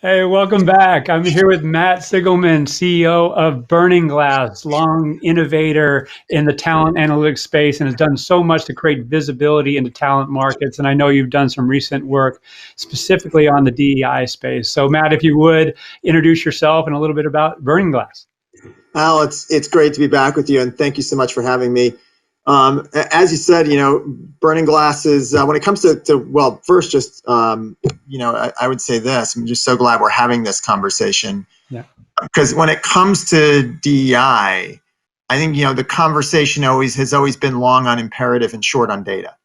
Hey, welcome back. I'm here with Matt Sigelman, CEO of Burning Glass, long innovator in the talent analytics space, and has done so much to create visibility into talent markets. And I know you've done some recent work specifically on the DEI space. So, Matt, if you would introduce yourself and a little bit about Burning Glass. Al, it's great to be back with you, and thank you so much for having me. As you said, Burning Glass is when it comes to well, first, just I would say this: I'm just so glad we're having this conversation. Yeah. Because when it comes to DEI, I think the conversation has always been long on imperative and short on data.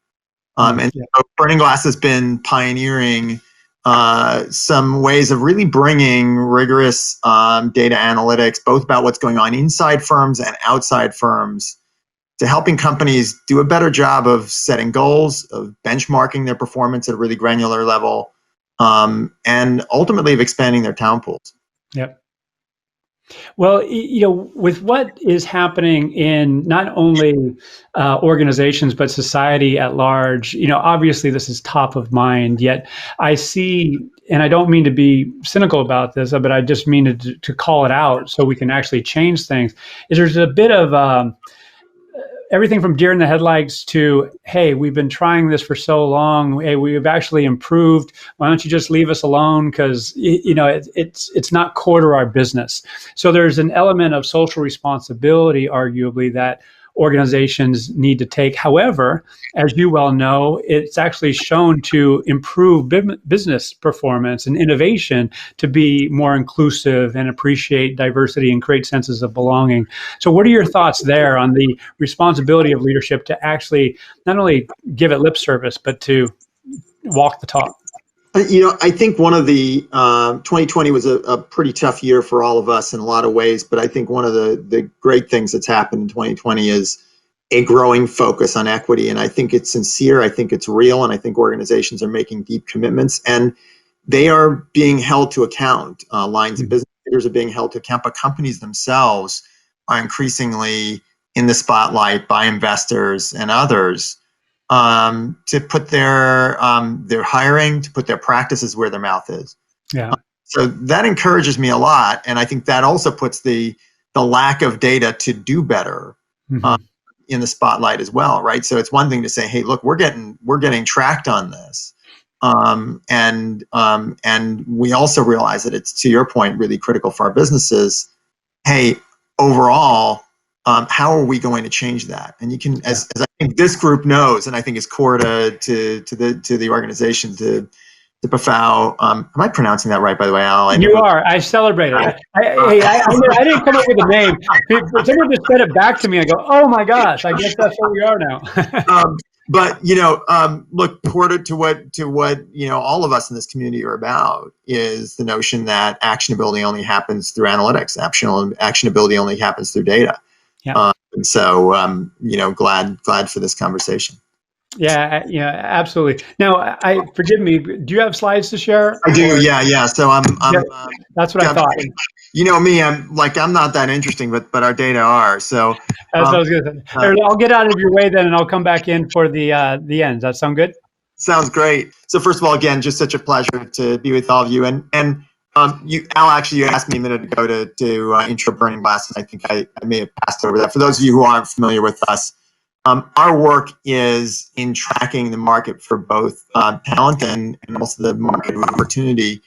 So Burning Glass has been pioneering some ways of really bringing rigorous data analytics, both about what's going on inside firms and outside firms, to helping companies do a better job of setting goals, of benchmarking their performance at a really granular level, and ultimately of expanding their talent pools. Yep. Well, with what is happening in not only organizations, but society at large, obviously this is top of mind, yet I see, and I don't mean to be cynical about this, but I just mean to call it out so we can actually change things, is there's a bit of everything from deer in the headlights to, hey, we've been trying this for so long. Hey, we've actually improved. Why don't you just leave us alone? Because it's not core to our business. So there's an element of social responsibility, arguably, that organizations need to take. However, as you well know, it's actually shown to improve business performance and innovation, to be more inclusive and appreciate diversity and create senses of belonging. So what are your thoughts there on the responsibility of leadership to actually not only give it lip service, but to walk the talk? I think one of the 2020 was a pretty tough year for all of us in a lot of ways, but I think one of the great things that's happened in 2020 is a growing focus on equity. And I think it's sincere, I think it's real, and I think organizations are making deep commitments, and they are being held to account. Lines of business leaders are being held to account, but companies themselves are increasingly in the spotlight by investors and others, to put their hiring, to put their practices where their mouth is. Yeah. So that encourages me a lot, and I think that also puts the lack of data to do better in the spotlight as well, right? So it's one thing to say, hey, look, we're getting tracked on this, and we also realize that it's, to your point, really critical for our businesses. Hey, overall, how are we going to change that? And you can, as I think this group knows, and I think is core to the organization, to PAFOW. Am I pronouncing that right, by the way, Al? You are. I celebrate it. I didn't come up with a name. Someone just said it back to me. I go, oh my gosh, I guess that's where we are now. But look, core to what all of us in this community are about is the notion that actionability only happens through analytics. Actionability only happens through data. Yeah. And so, glad for this conversation. Yeah, absolutely. Now, forgive me. Do you have slides to share? I do. Yeah. So that's what I thought. You know me. I'm not that interesting, but our data are. So that's what I was going to say. I'll get out of your way then, and I'll come back in for the end. Does that sound good? Sounds great. So first of all, again, just such a pleasure to be with all of you. And Al, actually, you asked me a minute ago to intro Burning Glass, and I think I may have passed over that. For those of you who aren't familiar with us, our work is in tracking the market for both talent and also the market of opportunity.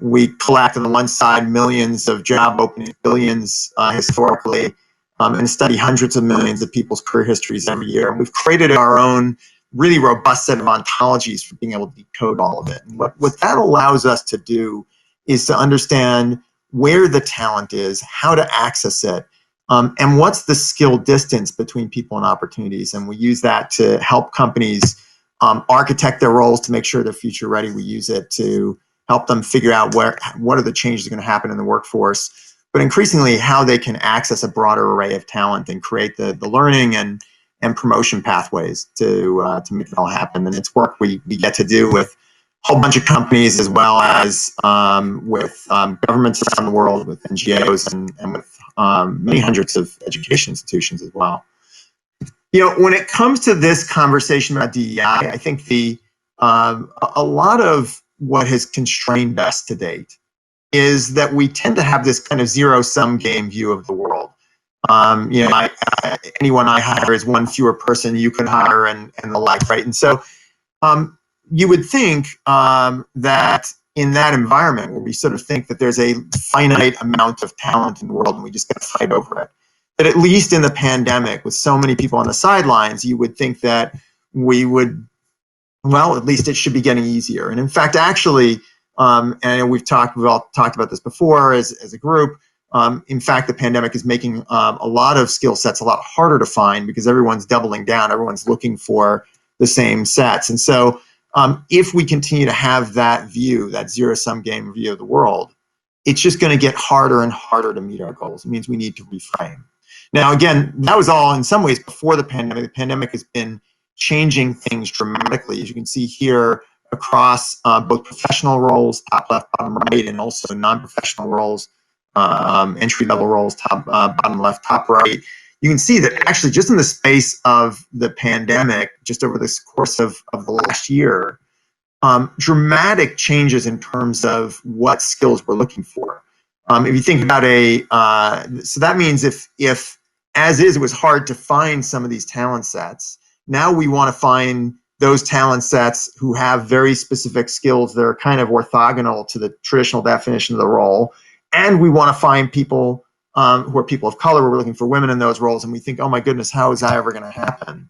We collect on the one side millions of job openings, billions historically, and study hundreds of millions of people's career histories every year. And we've created our own really robust set of ontologies for being able to decode all of it. And what that allows us to do is to understand where the talent is, how to access it, and what's the skill distance between people and opportunities. And we use that to help companies architect their roles to make sure they're future ready. We use it to help them figure out what are the changes that are going to happen in the workforce, but increasingly how they can access a broader array of talent and create the learning and promotion pathways to make it all happen. And it's work we get to do with a whole bunch of companies, as well as with governments around the world, with NGOs, and with many hundreds of education institutions as well. When it comes to this conversation about DEI, I think a lot of what has constrained us to date is that we tend to have this kind of zero-sum game view of the world. Anyone I hire is one fewer person you could hire, and the like, right? And so you would think that in that environment where we sort of think that there's a finite amount of talent in the world and we just got to fight over it, that at least in the pandemic, with so many people on the sidelines, you would think that we would, well, at least it should be getting easier. And in fact, actually, and I know we've all talked about this before as a group. In fact, the pandemic is making a lot of skill sets a lot harder to find because everyone's doubling down. Everyone's looking for the same sets. And so if we continue to have that view, that zero-sum game view of the world, it's just going to get harder and harder to meet our goals. It means we need to reframe. Now, again, that was all in some ways before the pandemic. The pandemic has been changing things dramatically, as you can see here, across both professional roles, top left, bottom right, and also non-professional roles, entry-level roles, top, bottom left, top right. You can see that actually just in the space of the pandemic, just over this course of the last year, dramatic changes in terms of what skills we're looking for. If you think about so that means if as is, it was hard to find some of these talent sets, now we want to find those talent sets who have very specific skills that are kind of orthogonal to the traditional definition of the role. And we want to find people who are people of color. We're looking for women in those roles. And we think, oh my goodness, how is that ever going to happen?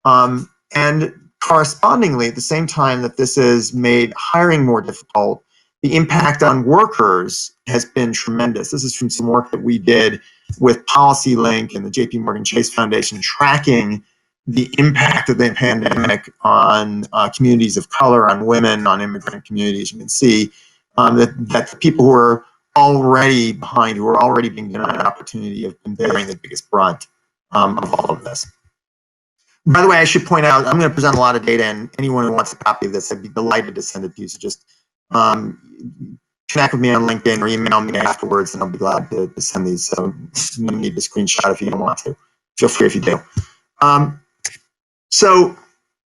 And correspondingly, at the same time that this has made hiring more difficult, the impact on workers has been tremendous. This is from some work that we did with PolicyLink and the JP Morgan Chase Foundation, tracking the impact of the pandemic on communities of color, on women, on immigrant communities. You can see that the people who are already behind, who are already being given an opportunity, have been bearing the biggest brunt of all of this. By the way, I should point out, I'm going to present a lot of data, and anyone who wants a copy of this, I'd be delighted to send it to you. So just connect with me on LinkedIn or email me afterwards, and I'll be glad to send these. So you don't need to screenshot if you don't want to. Feel free if you do. So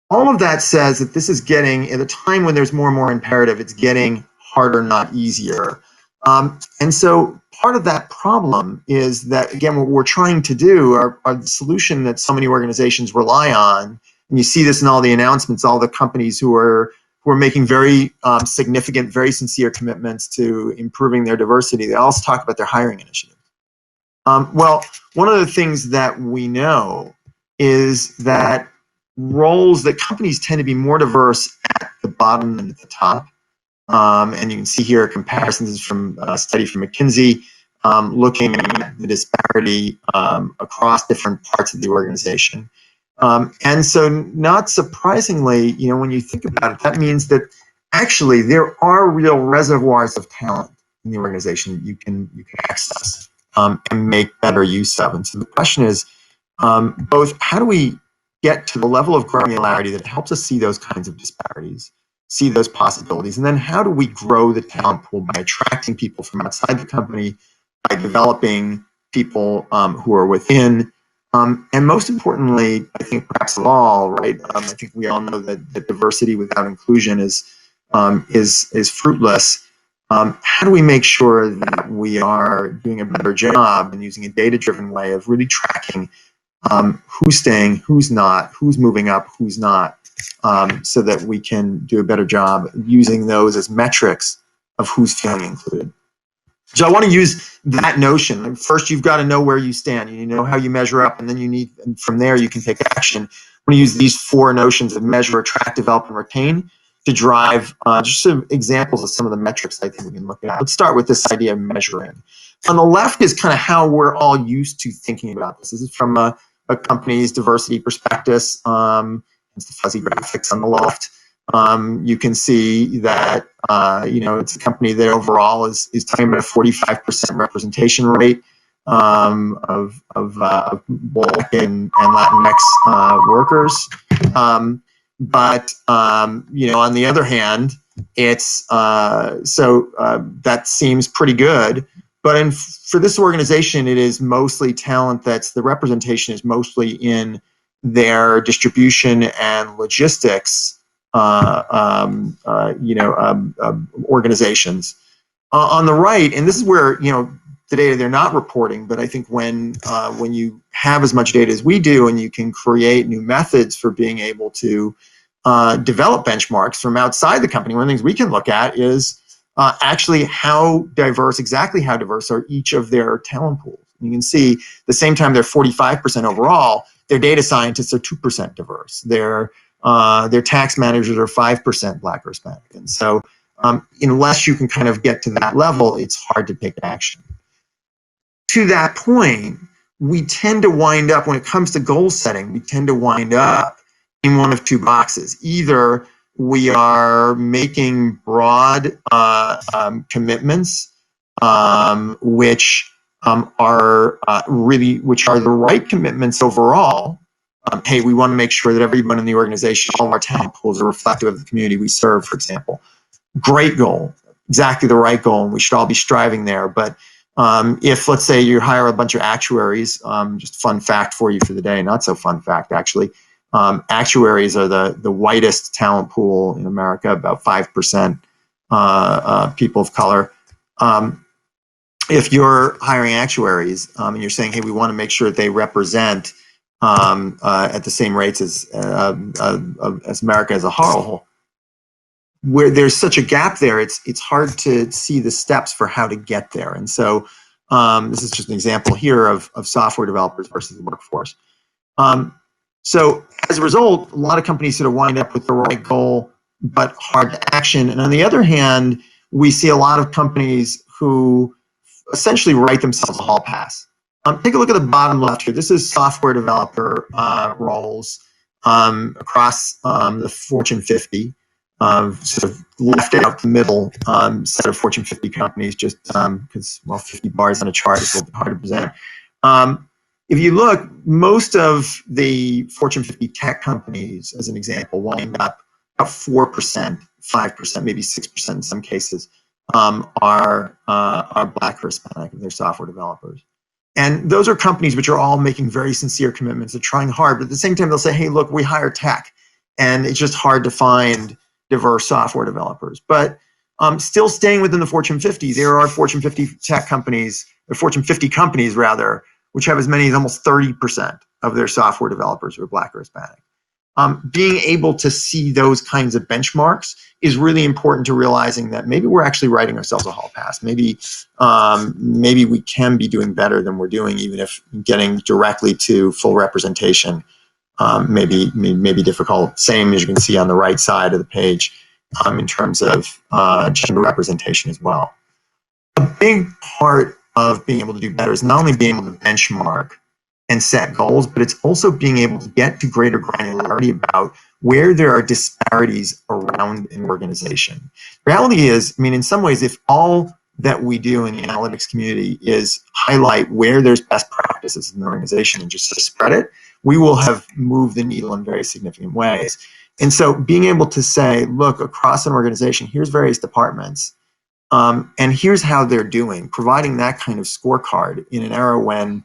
all of that says that this is getting, at a time when there's more and more imperative, it's getting harder, not easier. And so part of that problem is that, again, what we're trying to do, are the solution that so many organizations rely on, and you see this in all the announcements, all the companies who are making very significant, very sincere commitments to improving their diversity, they also talk about their hiring initiative. Well, one of the things that we know is that roles, that companies tend to be more diverse at the bottom than at the top. And you can see here comparisons from a study from McKinsey, looking at the disparity across different parts of the organization. And so not surprisingly, when you think about it, that means that actually there are real reservoirs of talent in the organization that you can access and make better use of. And so the question is both, how do we get to the level of granularity that helps us see those kinds of disparities, see those possibilities, and then how do we grow the talent pool by attracting people from outside the company, by developing people who are within, and most importantly, I think perhaps of all, right? I think we all know that diversity without inclusion is fruitless. How do we make sure that we are doing a better job and using a data-driven way of really tracking who's staying, who's not, who's moving up, who's not, so that we can do a better job using those as metrics of who's feeling included. So I want to use that notion. First, you've got to know where you stand. You know how you measure up, and then and from there you can take action. I'm going to use these four notions of measure, attract, develop, and retain to drive just some examples of some of the metrics I think we can look at. Let's start with this idea of measuring. On the left is kind of how we're all used to thinking about this. This is from a company's diversity prospectus. It's the fuzzy graphics on the left. You can see that it's a company that overall is talking about a 45% representation rate of Black and Latinx workers. But on the other hand, it's that seems pretty good. But for this organization, it is mostly talent the representation is mostly in their distribution and logistics organizations. On the right, and this is where the data they're not reporting, but I think when you have as much data as we do, and you can create new methods for being able to develop benchmarks from outside the company, one of the things we can look at is actually exactly how diverse are each of their talent pools. You can see the same time they're 45% overall, their data scientists are 2% diverse. Their tax managers are 5% Black or Hispanic. And so unless you can kind of get to that level, it's hard to take action. To that point, we tend to wind up, when it comes to goal setting, we tend to wind up in one of two boxes. Either we are making broad commitments, which are the right commitments overall. Hey, we want to make sure that everyone in the organization, all of our talent pools, are reflective of the community we serve, for example. Great goal, exactly the right goal, and we should all be striving there. But if, let's say, you hire a bunch of actuaries, just fun fact for you for the day, not so fun fact actually, actuaries are the whitest talent pool in America, about 5% people of color. If you're hiring actuaries and you're saying, hey, we want to make sure that they represent at the same rates as America as a whole, where there's such a gap there, it's hard to see the steps for how to get there. And so this is just an example here of software developers versus the workforce. So as a result, a lot of companies sort of wind up with the right goal, but hard to action. And on the other hand, we see a lot of companies who essentially write themselves a hall pass. Take a look at the bottom left here. This is software developer roles across the Fortune 50. Sort of left out the middle set of Fortune 50 companies, just because, well, 50 bars on a chart is a little bit hard to present. If you look, most of the Fortune 50 tech companies, as an example, wind up about 4%, 5%, maybe 6% in some cases, are Black or Hispanic if they're software developers. And those are companies which are all making very sincere commitments. They're trying hard, but at the same time, they'll say, hey, look, we hire tech, and it's just hard to find diverse software developers. But still staying within the Fortune 50, there are Fortune 50 tech companies, or Fortune 50 companies rather, which have as many as almost 30% of their software developers who are Black or Hispanic. Being able to see those kinds of benchmarks is really important to realizing that maybe we're actually writing ourselves a hall pass. Maybe we can be doing better than we're doing, even if getting directly to full representation may be difficult. Same as you can see on the right side of the page in terms of gender representation as well. A big part of being able to do better is not only being able to benchmark and set goals, but it's also being able to get to greater granularity about where there are disparities around an organization. The reality is, I mean, in some ways, if all that we do in the analytics community is highlight where there's best practices in the organization and just spread it, we will have moved the needle in very significant ways. And so being able to say, look, across an organization, here's various departments, and here's how they're doing, providing that kind of scorecard in an era when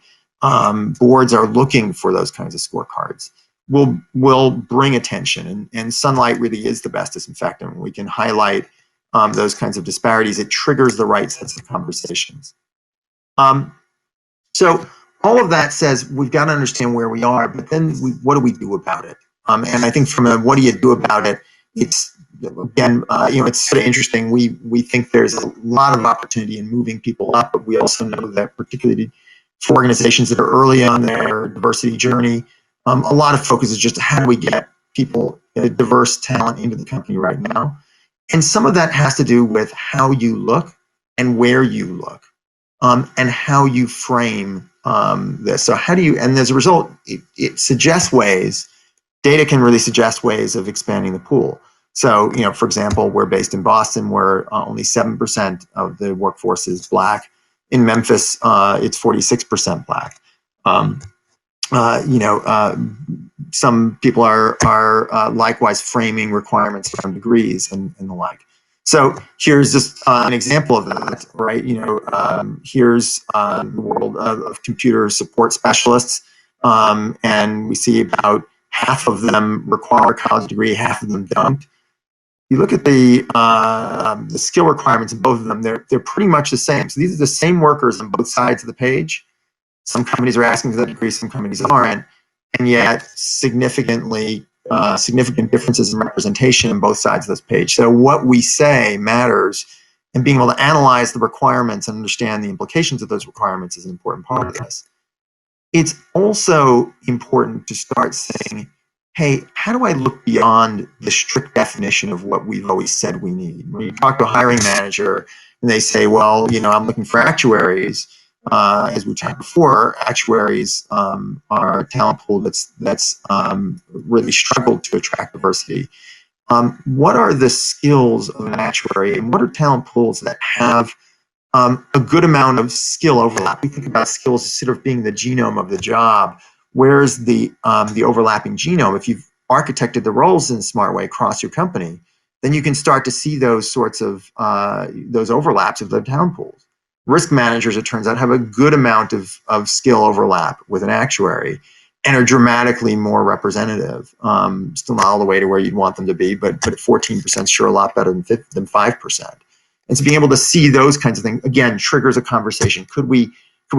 boards are looking for those kinds of scorecards will bring attention. And sunlight really is the best disinfectant. When we can highlight those kinds of disparities, it triggers the right sets of conversations. So all of that says we've got to understand where we are, but then what do we do about it? And I think from a what do you do about it, it's, again, it's sort of interesting. We think there's a lot of opportunity in moving people up, but we also know that particularly for organizations that are early on their diversity journey, a lot of focus is just how do we get people, diverse talent into the company right now. And some of that has to do with how you look and where you look, and how you frame this. So how do you, and as a result, it suggests ways, data can really suggest ways of expanding the pool. So, for example, we're based in Boston, where only 7% of the workforce is Black. In Memphis, it's 46% Black. Some people are likewise framing requirements around degrees and the like. So here's just an example of that, right? Here's the world of computer support specialists, and we see about half of them require a college degree, half of them don't. you look at the skill requirements in both of them, they're pretty much the same. So these are the same workers on both sides of the page. Some companies are asking for that degree, some companies aren't, and yet significant differences in representation on both sides of this page. So what we say matters, and being able to analyze the requirements and understand the implications of those requirements is an important part of this. It's also important to start saying, hey, how do I look beyond the strict definition of what we've always said we need? When you talk to a hiring manager and they say, well, you know, I'm looking for actuaries, as we talked before, actuaries are a talent pool that's really struggled to attract diversity. What are the skills of an actuary, and what are talent pools that have a good amount of skill overlap? We think about skills as sort of being the genome of the job. Where's the overlapping genome? If you've architected the roles in a smart way across your company, then you can start to see those sorts of those overlaps of the talent pools. Risk managers, it turns out, have a good amount of skill overlap with an actuary and are dramatically more representative. Still not all the way to where you'd want them to be, but at 14% sure a lot better than 5%. And so being able to see those kinds of things, again, triggers a conversation. Could we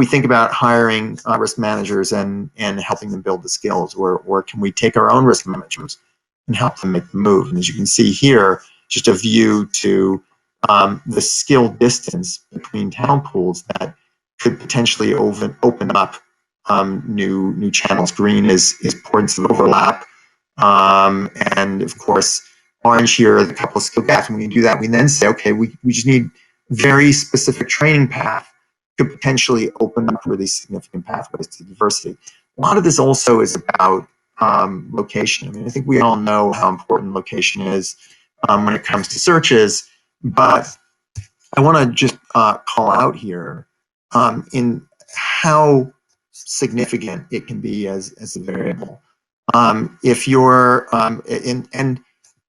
think about hiring risk managers and helping them build the skills, or can we take our own risk managers and help them make the move? And as you can see here, just a view to the skill distance between talent pools that could potentially open up new channels. Green is points of overlap, and of course, orange here are the couple of skill gaps. And when we do that, we then say, okay, we just need very specific training path could potentially open up really significant pathways to diversity. A lot of this also is about location. I mean, I think we all know how important location is when it comes to searches, but I want to just call out here in how significant it can be as a variable. If you're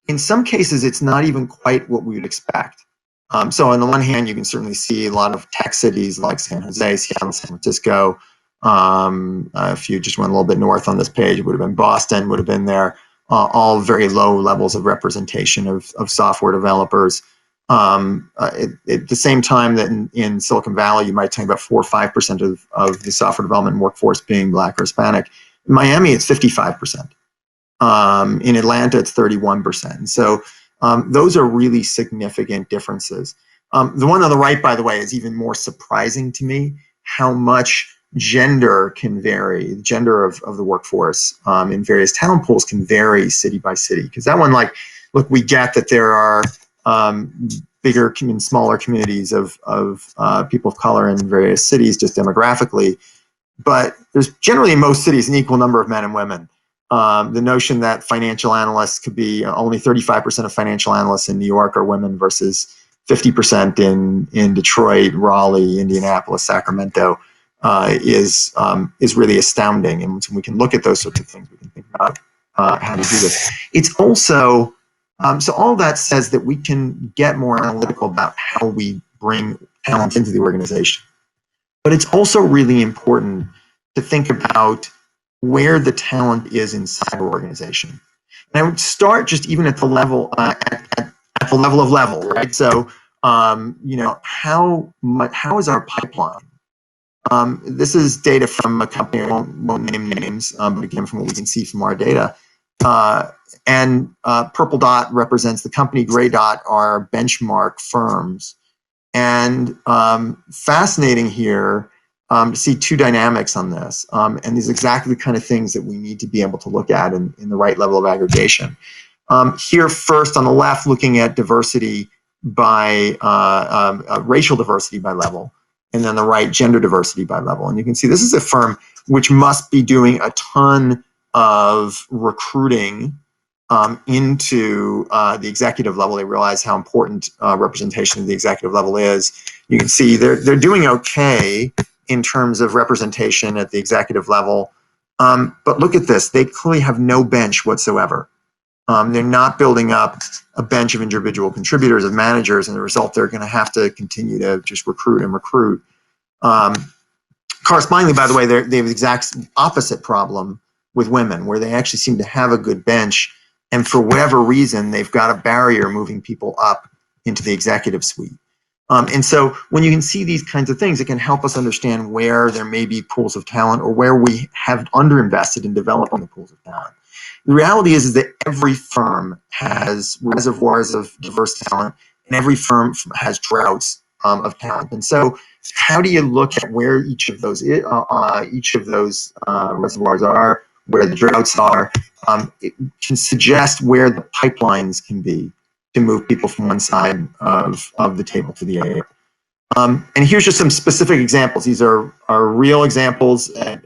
in some cases, it's not even quite what we would expect. So on the one hand, you can certainly see a lot of tech cities like San Jose, Seattle, San Francisco. If you just went a little bit north on this page, it would have been Boston, would have been there. All very low levels of representation of software developers. At the same time that in Silicon Valley, you might talk about 4 or 5% of the software development workforce being Black or Hispanic. In Miami, it's 55%. In Atlanta, it's 31%. And so those are really significant differences. The one on the right, by the way, is even more surprising to me, how much gender can vary. The gender of the workforce in various talent pools can vary city by city. Because that one, like, look, we get that there are bigger and smaller communities of people of color in various cities just demographically, but there's generally in most cities an equal number of men and women. The notion that financial analysts could be only 35% of financial analysts in New York are women versus 50% in Detroit, Raleigh, Indianapolis, Sacramento is really astounding. And when we can look at those sorts of things, we can think about how to do this. It's also so all that says that we can get more analytical about how we bring talent into the organization. But it's also really important to think about where the talent is inside our organization. And I would start just even at the level at the level of level, right? So you know, how is our pipeline? This is data from a company, I won't name names, but again, from what we can see from our data. And purple dot represents the company, gray dot are benchmark firms. And fascinating here to see two dynamics on this. And these are exactly the kind of things that we need to be able to look at in the right level of aggregation. Here first on the left, looking at diversity by racial diversity by level, and then the right, gender diversity by level. And you can see this is a firm which must be doing a ton of recruiting into the executive level. They realize how important representation at the executive level is. You can see they're doing okay in terms of representation at the executive level. But look at this, they clearly have no bench whatsoever. They're not building up a bench of individual contributors, of managers, and the result, they're gonna have to continue to just recruit and recruit. Correspondingly, by the way, they have the exact opposite problem with women, where they actually seem to have a good bench and for whatever reason, they've got a barrier moving people up into the executive suite. And so when you can see these kinds of things, it can help us understand where there may be pools of talent or where we have underinvested in developing the pools of talent. The reality is that every firm has reservoirs of diverse talent, and every firm has droughts of talent. And so how do you look at where each of those reservoirs are, where the droughts are? It can suggest where the pipelines can be to move people from one side of the table to the other. And here's just some specific examples. These are real examples at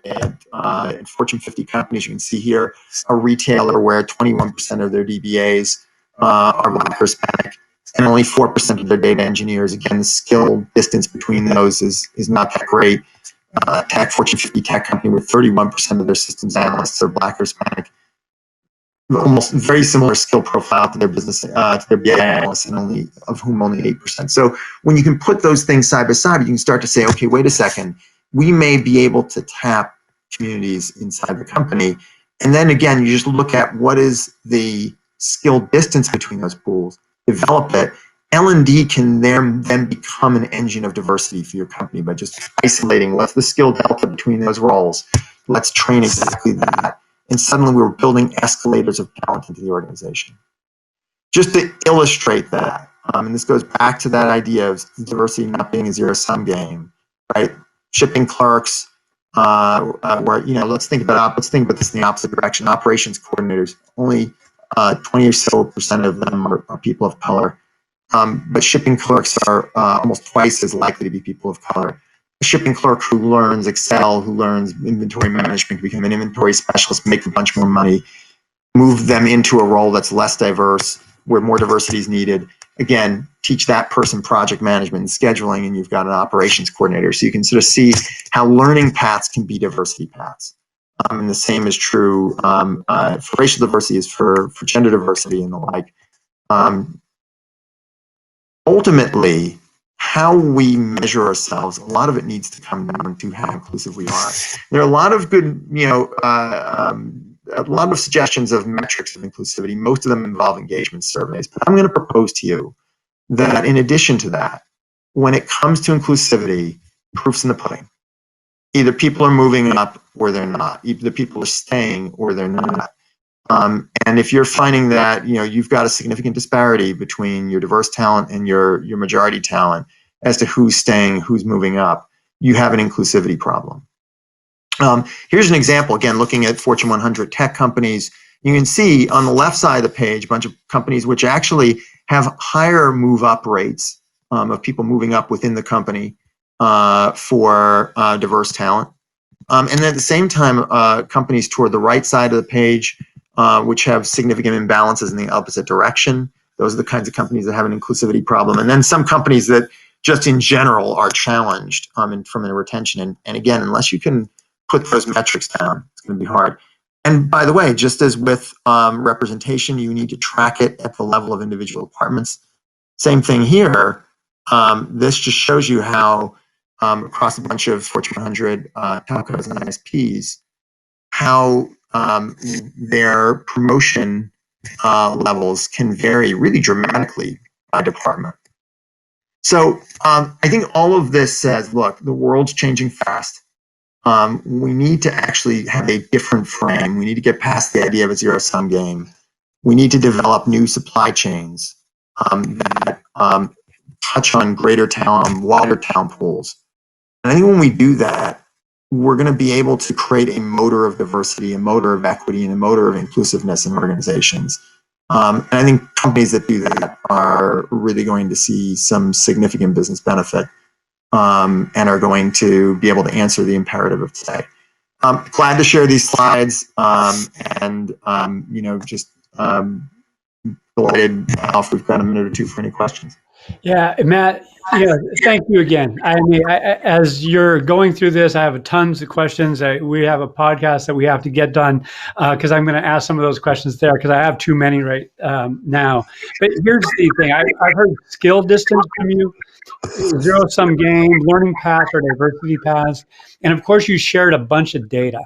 Fortune 50 companies. You can see here a retailer where 21% of their DBAs are Black or Hispanic, and only 4% of their data engineers. Again, the skill distance between those is not that great. Fortune 50 tech company where 31% of their systems analysts are Black or Hispanic. Almost very similar skill profile to their business, to their BI analysts, and only 8%. So when you can put those things side by side, you can start to say, okay, wait a second, we may be able to tap communities inside the company. And then again, you just look at what is the skill distance between those pools, develop it. L&D can then become an engine of diversity for your company by just isolating what's the skill delta between those roles. Let's train exactly that. And suddenly we were building escalators of talent into the organization. Just to illustrate that, and this goes back to that idea of diversity not being a zero-sum game, right? Shipping clerks, where, let's think about this in the opposite direction. Operations coordinators, only 20 or so % of them are people of color. But shipping clerks are almost twice as likely to be people of color. A shipping clerk who learns Excel, who learns inventory management, become an inventory specialist, make a bunch more money, move them into a role that's less diverse, where more diversity is needed. Again, teach that person project management and scheduling, and you've got an operations coordinator. So you can sort of see how learning paths can be diversity paths. And the same is true for racial diversity as for gender diversity and the like. Ultimately, how we measure ourselves, a lot of it needs to come down to how inclusive we are. There are a lot of good, a lot of suggestions of metrics of inclusivity. Most of them involve engagement surveys. But I'm going to propose to you that in addition to that, when it comes to inclusivity, proof's in the pudding. Either people are moving up or they're not. Either people are staying or they're not. And if you're finding that you've got a significant disparity between your diverse talent and your majority talent as to who's staying, who's moving up, you have an inclusivity problem. Here's an example, again, looking at Fortune 100 tech companies. You can see on the left side of the page a bunch of companies which actually have higher move-up rates of people moving up within the company for diverse talent. And then at the same time, companies toward the right side of the page which have significant imbalances in the opposite direction. Those are the kinds of companies that have an inclusivity problem. And then some companies that just in general are challenged from a retention. And again, unless you can put those metrics down, it's going to be hard. And by the way, just as with representation, you need to track it at the level of individual departments. Same thing here. This just shows you how across a bunch of Fortune 100 telcos and ISPs, how their promotion levels can vary really dramatically by department. So I think all of this says, look, the world's changing fast. We need to actually have a different frame. We need to get past the idea of a zero-sum game. We need to develop new supply chains that touch on greater talent, wider talent pools. And I think when we do that, we're going to be able to create a motor of diversity, a motor of equity, and a motor of inclusiveness in organizations. And I think companies that do that are really going to see some significant business benefit and are going to be able to answer the imperative of today. Glad to share these slides and just delighted if we've got a minute or two for any questions. Yeah, Matt, thank you again. I mean, as you're going through this, I have tons of questions. We have a podcast that we have to get done because I'm going to ask some of those questions there because I have too many right now. But here's the thing. I've heard skill distance from you, zero-sum game, learning paths or diversity paths. And of course, you shared a bunch of data.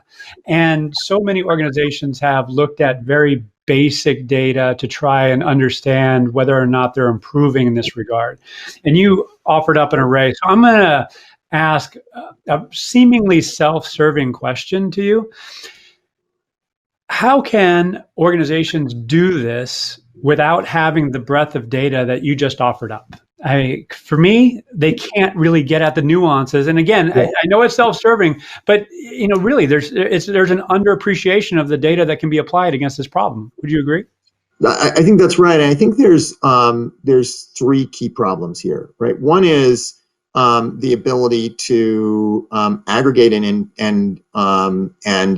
And so many organizations have looked at very basic data to try and understand whether or not they're improving in this regard. And you offered up an array. So I'm going to ask a seemingly self-serving question to you. How can organizations do this without having the breadth of data that you just offered up? For me, they can't really get at the nuances. And again, I know it's self-serving, but really, there's an underappreciation of the data that can be applied against this problem. Would you agree? I think that's right. And I think there's three key problems here, right? One is the ability to aggregate and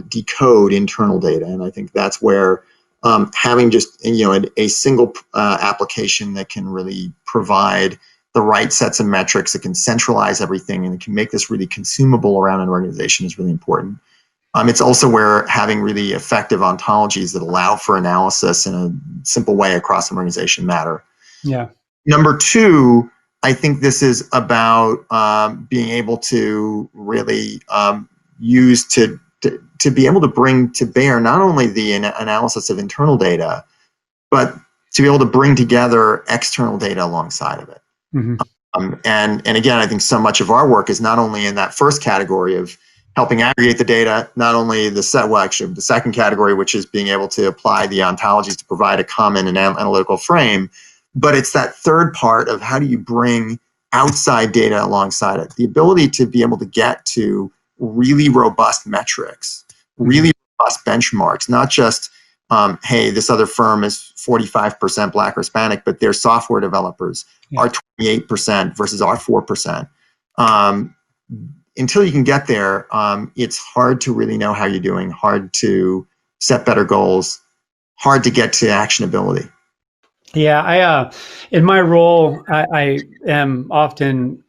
decode internal data, and I think that's where having just a single application that can really provide the right sets of metrics, that can centralize everything, and it can make this really consumable around an organization is really important. It's also where having really effective ontologies that allow for analysis in a simple way across an organization matter. Yeah. Number two, I think this is about being able to really use to be able to bring to bear not only the analysis of internal data, but to be able to bring together external data alongside of it. Mm-hmm. And again, I think so much of our work is not only in that first category of helping aggregate the data, not only the second category, which is being able to apply the ontologies to provide a common and analytical frame, but it's that third part of how do you bring outside data alongside it. The ability to be able to get to really robust metrics, really robust benchmarks, not just, hey, this other firm is 45% Black or Hispanic, but their software developers are 28% versus our 4%. Until you can get there, it's hard to really know how you're doing, hard to set better goals, hard to get to actionability. Yeah, in my role, I am often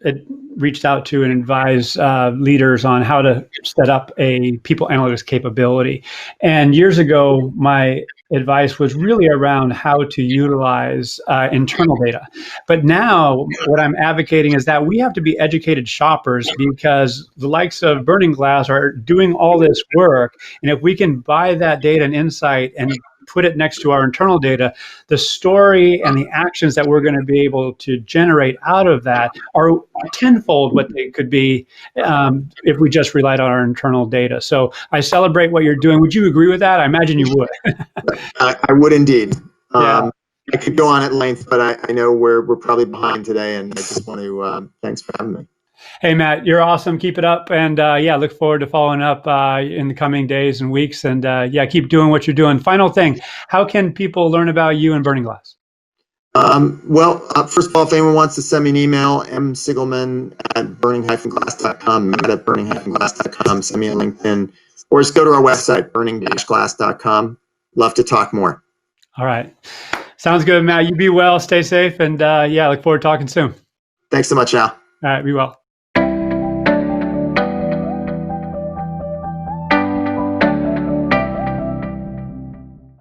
reached out to and advise leaders on how to set up a people analytics capability. And years ago, my advice was really around how to utilize internal data. But now what I'm advocating is that we have to be educated shoppers, because the likes of Burning Glass are doing all this work. And if we can buy that data and insight and put it next to our internal data, the story and the actions that we're going to be able to generate out of that are tenfold what they could be if we just relied on our internal data. So I celebrate what you're doing. Would you agree with that? I imagine you would. I would indeed. Yeah. I could go on at length, but I know we're probably behind today, and I just want to thanks for having me. Hey, Matt, you're awesome. Keep it up. And look forward to following up in the coming days and weeks. And keep doing what you're doing. Final thing, how can people learn about you and Burning Glass? First of all, if anyone wants to send me an email, msigelman@burning-glass.com, matt@burning-glass.com, send me a LinkedIn, or just go to our website, burning-glass.com. Love to talk more. All right. Sounds good, Matt. You be well, stay safe, and look forward to talking soon. Thanks so much, Al. All right, be well.